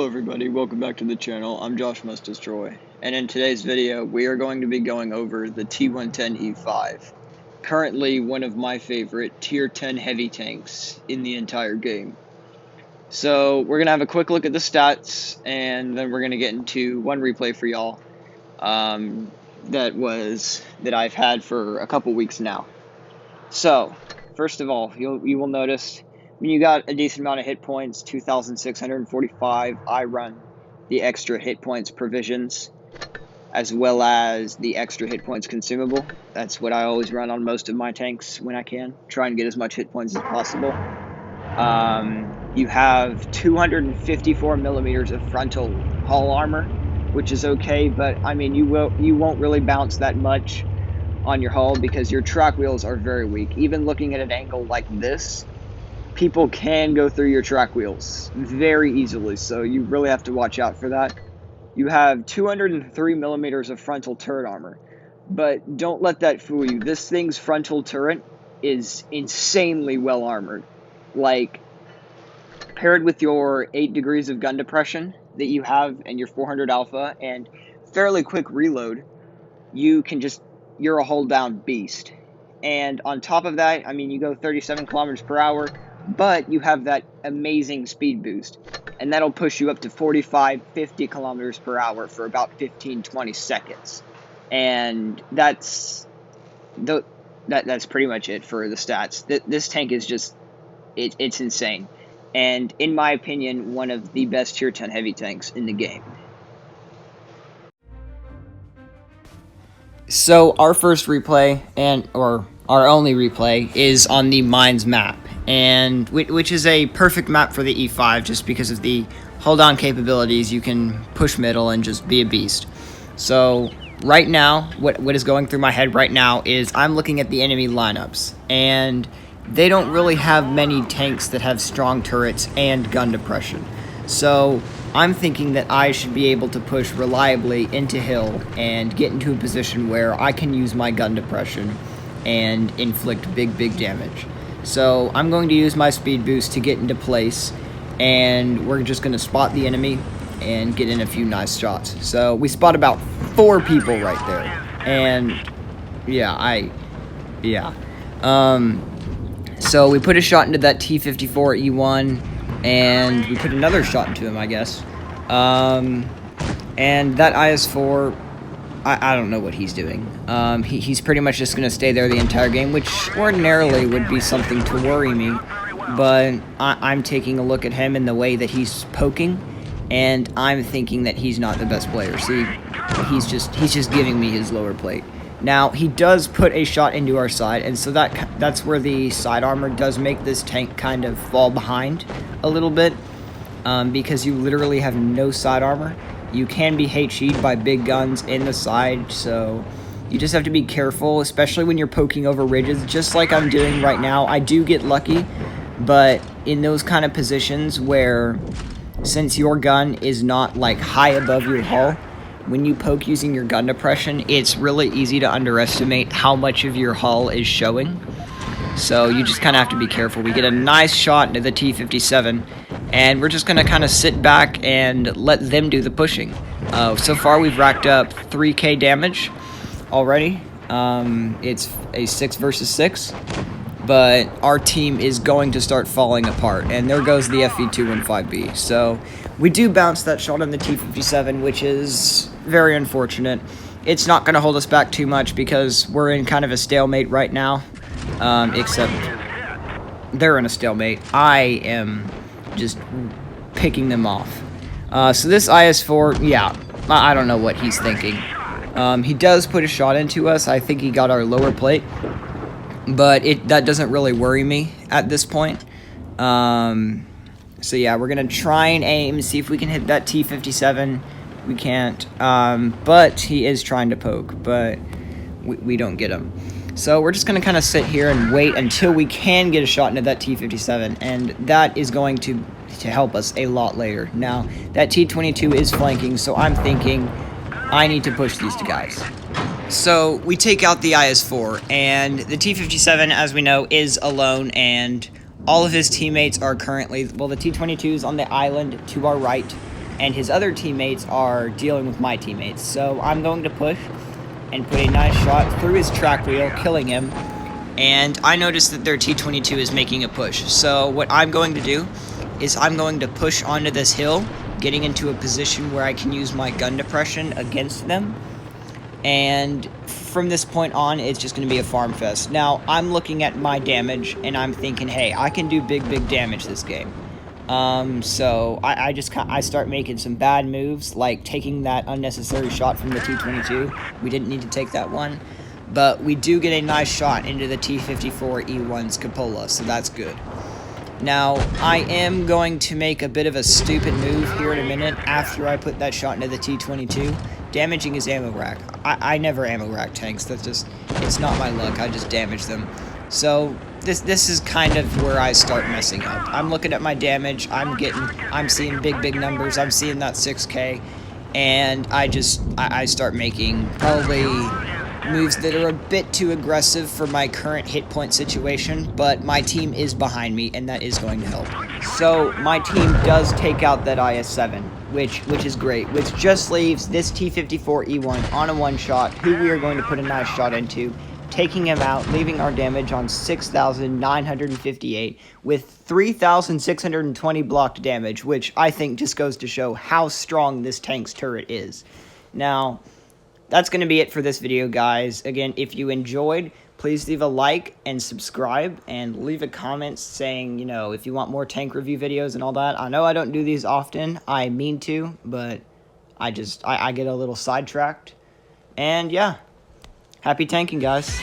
everybody, welcome back to the channel. I'm JoshMustDestroy, and in today's video we are going to be going over the T110E5, currently one of my favorite tier 10 heavy tanks in the entire game. So we're going to have a quick look at the stats, and then we're going to get into one replay for y'all that I've had for a couple weeks now. So first of all, you will notice when you got a decent amount of hit points, 2,645, I run the extra hit points provisions, as well as the extra hit points consumable. That's what I always run on most of my tanks when I can. Try and get as much hit points as possible. You have 254 millimeters of frontal hull armor, which is okay, but I mean you won't really bounce that much on your hull because your track wheels are very weak. Even looking at an angle like this, people can go through your track wheels very easily, so you really have to watch out for that. You have 203 millimeters of frontal turret armor, but don't let that fool you. This thing's frontal turret is insanely well armored. Like, paired with your 8 degrees of gun depression that you have and your 400 alpha and fairly quick reload, you're a hold down beast. And on top of that, I mean, you go 37 kilometers per hour, but you have that amazing speed boost, and that'll push you up to 45, 50 kilometers per hour for about 15-20 seconds. And that's pretty much it for the stats. This tank is just, it's insane. And in my opinion, one of the best tier 10 heavy tanks in the game. So our first replay, or our only replay, is on the Mines map, and which is a perfect map for the E5 just because of the hold-on capabilities. You can push middle and just be a beast. So right now, what is going through my head right now is I'm looking at the enemy lineups, and they don't really have many tanks that have strong turrets and gun depression. So I'm thinking that I should be able to push reliably into hill and get into a position where I can use my gun depression and inflict big damage. So I'm going to use my speed boost to get into place, and we're just going to spot the enemy and get in a few nice shots. So we spot about 4 people right there, and so we put a shot into that T-54E1, and we put another shot into him, I guess. And that IS-4, I don't know what he's doing. He's pretty much just going to stay there the entire game, which ordinarily would be something to worry me. But I'm taking a look at him in the way that he's poking, and I'm thinking that he's not the best player. See, he's just giving me his lower plate. Now, he does put a shot into our side, and so that's where the side armor does make this tank kind of fall behind a little bit, because you literally have no side armor. You can be HE'd by big guns in the side, so you just have to be careful, especially when you're poking over ridges, just like I'm doing right now. I do get lucky, but in those kind of positions where, since your gun is not like high above your hull, when you poke using your gun depression, it's really easy to underestimate how much of your hull is showing. So you just kind of have to be careful. We get a nice shot into the T-57, and we're just going to kind of sit back and let them do the pushing. So far we've racked up 3k damage already. It's a 6 versus 6, but our team is going to start falling apart, and there goes the FE215B. So we do bounce that shot on the T-57, which is very unfortunate. It's not going to hold us back too much because we're in kind of a stalemate right now, except they're in a stalemate. I am just picking them off. So this IS-4, yeah, I don't know what he's thinking. He does put a shot into us. I think he got our lower plate, but that doesn't really worry me at this point. So yeah, we're going to try and aim and see if we can hit that T-57. We can't, but he is trying to poke, but we don't get him. So we're just going to kind of sit here and wait until we can get a shot into that T-57, and that is going to help us a lot later. Now, that T-22 is flanking, so I'm thinking I need to push these two guys. So we take out the IS-4, and the T-57, as we know, is alone, and all of his teammates are currently, well, the T-22 is on the island to our right, and his other teammates are dealing with my teammates. So I'm going to push and put a nice shot through his track wheel, killing him. And I noticed that their T-22 is making a push. So what I'm going to do is I'm going to push onto this hill, getting into a position where I can use my gun depression against them. And from this point on, it's just going to be a farm fest. Now, I'm looking at my damage, and I'm thinking, hey, I can do big damage this game. So I start making some bad moves, like taking that unnecessary shot from the T-22. We didn't need to take that one, but we do get a nice shot into the T-54E1's cupola, so that's good. Now, I am going to make a bit of a stupid move here in a minute after I put that shot into the T-22, damaging his ammo rack. I never ammo rack tanks, that's just, it's not my luck, I just damage them. So, this is kind of where I start messing up. I'm looking at my damage, I'm seeing big numbers, I'm seeing that 6K, and I start making probably moves that are a bit too aggressive for my current hit point situation, but my team is behind me, and that is going to help. So my team does take out that IS-7, which is great, which just leaves this T-54E1 on a one-shot, who we are going to put a nice shot into, taking him out, leaving our damage on 6,958 with 3,620 blocked damage, which I think just goes to show how strong this tank's turret is. Now, that's going to be it for this video, guys. Again, if you enjoyed, please leave a like and subscribe, and leave a comment saying, you know, if you want more tank review videos and all that. I know I don't do these often. I mean to, but I get a little sidetracked. And yeah, happy tanking, guys.